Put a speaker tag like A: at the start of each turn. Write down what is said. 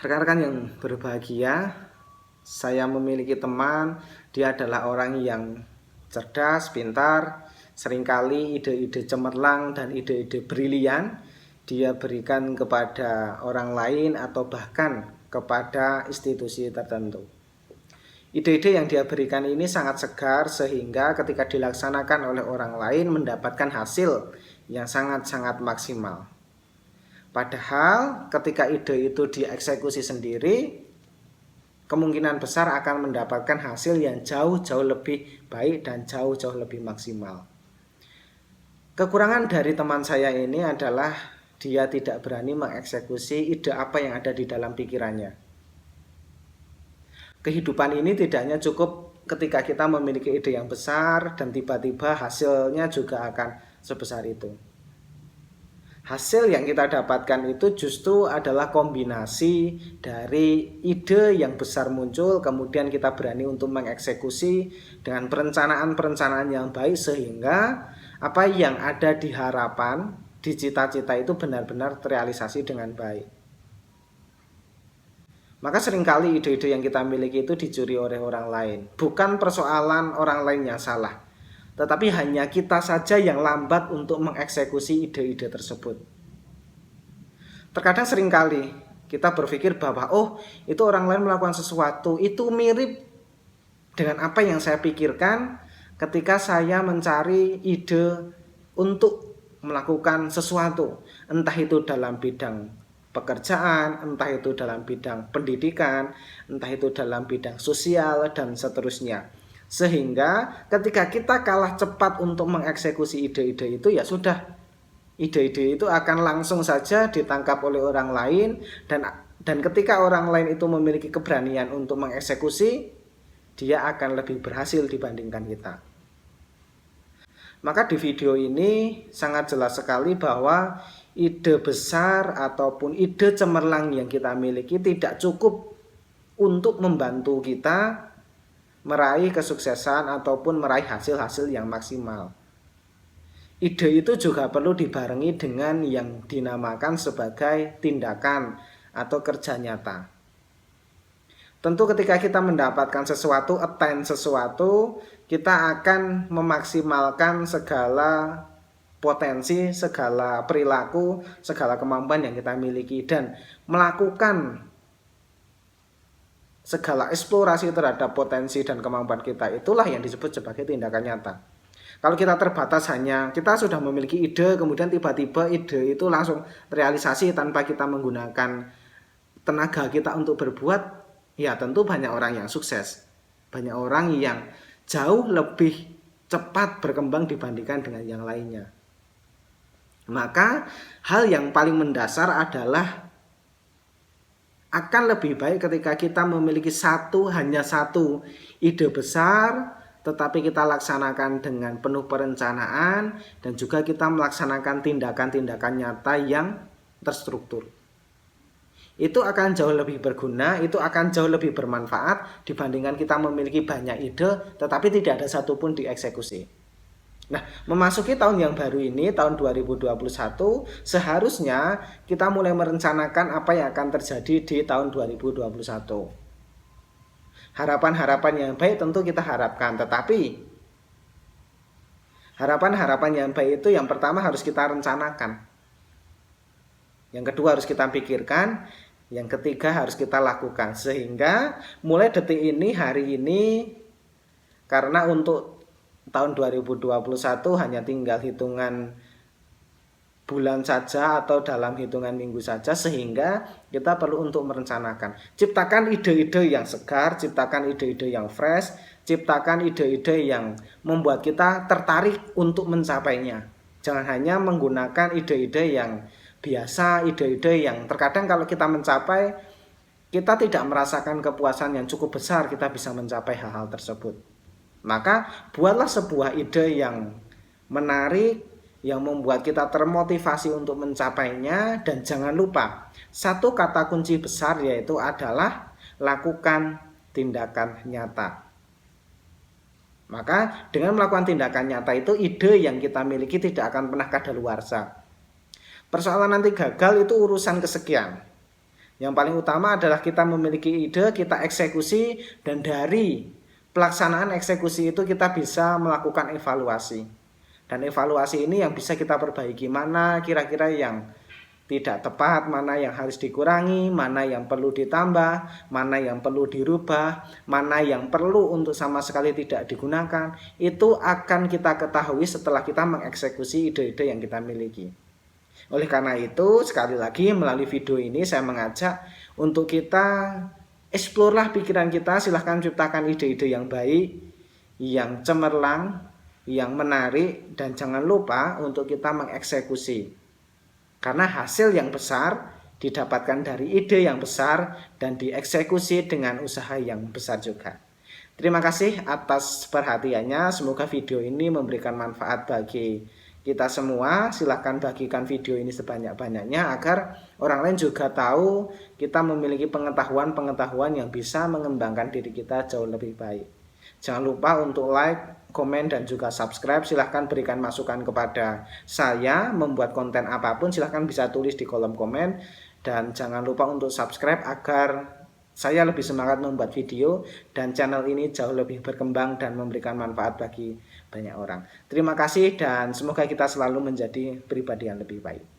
A: Rekan-rekan yang berbahagia, saya memiliki teman, dia adalah orang yang cerdas, pintar, seringkali ide-ide cemerlang dan ide-ide brilian dia berikan kepada orang lain atau bahkan kepada institusi tertentu. Ide-ide yang dia berikan ini sangat segar sehingga ketika dilaksanakan oleh orang lain mendapatkan hasil yang sangat-sangat maksimal. Padahal ketika ide itu dieksekusi sendiri, kemungkinan besar akan mendapatkan hasil yang jauh-jauh lebih baik dan jauh-jauh lebih maksimal. Kekurangan dari teman saya ini adalah dia tidak berani mengeksekusi ide apa yang ada di dalam pikirannya. Kehidupan ini tidak hanya cukup ketika kita memiliki ide yang besar dan tiba-tiba hasilnya juga akan sebesar itu. Hasil yang kita dapatkan itu justru adalah kombinasi dari ide yang besar muncul, kemudian kita berani untuk mengeksekusi dengan perencanaan-perencanaan yang baik sehingga apa yang ada di harapan, di cita-cita itu benar-benar terrealisasi dengan baik. Maka seringkali ide-ide yang kita miliki itu dicuri oleh orang lain. Bukan persoalan orang lain yang salah, tetapi hanya kita saja yang lambat untuk mengeksekusi ide-ide tersebut. Terkadang seringkali kita berpikir bahwa itu orang lain melakukan sesuatu, itu mirip dengan apa yang saya pikirkan ketika saya mencari ide untuk melakukan sesuatu. Entah itu dalam bidang pekerjaan, entah itu dalam bidang pendidikan, entah itu dalam bidang sosial, dan seterusnya. Sehingga ketika kita kalah cepat untuk mengeksekusi ide-ide itu, ya sudah, ide-ide itu akan langsung saja ditangkap oleh orang lain, dan ketika orang lain itu memiliki keberanian untuk mengeksekusi, dia akan lebih berhasil dibandingkan kita. Maka di video ini sangat jelas sekali bahwa ide besar ataupun ide cemerlang yang kita miliki tidak cukup untuk membantu kita meraih kesuksesan ataupun meraih hasil-hasil yang maksimal. Ide itu juga perlu dibarengi dengan yang dinamakan sebagai tindakan atau kerja nyata. Tentu ketika kita mendapatkan sesuatu, attain sesuatu, kita akan memaksimalkan segala potensi, segala perilaku, segala kemampuan yang kita miliki dan melakukan segala eksplorasi terhadap potensi dan kemampuan kita. Itulah yang disebut sebagai tindakan nyata. Kalau kita terbatas hanya kita sudah memiliki ide, kemudian tiba-tiba ide itu langsung realisasi tanpa kita menggunakan tenaga kita untuk berbuat, ya tentu banyak orang yang sukses. Banyak orang yang jauh lebih cepat berkembang dibandingkan dengan yang lainnya. Maka hal yang paling mendasar adalah akan lebih baik ketika kita memiliki hanya satu ide besar, tetapi kita laksanakan dengan penuh perencanaan dan juga kita melaksanakan tindakan-tindakan nyata yang terstruktur. Itu akan jauh lebih berguna, itu akan jauh lebih bermanfaat dibandingkan kita memiliki banyak ide tetapi tidak ada satupun dieksekusi. Nah, memasuki tahun yang baru ini, tahun 2021, seharusnya kita mulai merencanakan apa yang akan terjadi di tahun 2021. Harapan-harapan yang baik tentu kita harapkan, tetapi harapan-harapan yang baik itu yang pertama harus kita rencanakan. Yang kedua harus kita pikirkan, yang ketiga harus kita lakukan. Sehingga mulai detik ini, hari ini, karena untuk tahun 2021 hanya tinggal hitungan bulan saja atau dalam hitungan minggu saja, sehingga kita perlu untuk merencanakan. Ciptakan ide-ide yang segar, ciptakan ide-ide yang fresh, ciptakan ide-ide yang membuat kita tertarik untuk mencapainya. Jangan hanya menggunakan ide-ide yang biasa, ide-ide yang terkadang kalau kita mencapai, kita tidak merasakan kepuasan yang cukup besar kita bisa mencapai hal-hal tersebut. Maka buatlah sebuah ide yang menarik, yang membuat kita termotivasi untuk mencapainya. Dan jangan lupa, satu kata kunci besar yaitu adalah lakukan tindakan nyata. Maka dengan melakukan tindakan nyata itu, ide yang kita miliki tidak akan pernah kadaluarsa. Persoalan nanti gagal itu urusan kesekian. Yang paling utama adalah kita memiliki ide, kita eksekusi, dan dari pelaksanaan eksekusi itu kita bisa melakukan evaluasi. Dan evaluasi ini yang bisa kita perbaiki, mana kira-kira yang tidak tepat, mana yang harus dikurangi, mana yang perlu ditambah, mana yang perlu dirubah, mana yang perlu untuk sama sekali tidak digunakan. Itu akan kita ketahui setelah kita mengeksekusi ide-ide yang kita miliki. Oleh karena itu, sekali lagi melalui video ini saya mengajak untuk kita explore lah pikiran kita, silahkan ciptakan ide-ide yang baik, yang cemerlang, yang menarik, dan jangan lupa untuk kita mengeksekusi. Karena hasil yang besar didapatkan dari ide yang besar dan dieksekusi dengan usaha yang besar juga. Terima kasih atas perhatiannya. Semoga video ini memberikan manfaat bagi kita semua. Silahkan bagikan video ini sebanyak-banyaknya agar orang lain juga tahu kita memiliki pengetahuan-pengetahuan yang bisa mengembangkan diri kita jauh lebih baik. Jangan lupa untuk like, komen, dan juga subscribe. Silahkan berikan masukan kepada saya membuat konten apapun, silahkan bisa tulis di kolom komen. Dan jangan lupa untuk subscribe agar saya lebih semangat membuat video dan channel ini jauh lebih berkembang dan memberikan manfaat bagi banyak orang. Terima kasih dan semoga kita selalu menjadi pribadi yang lebih baik.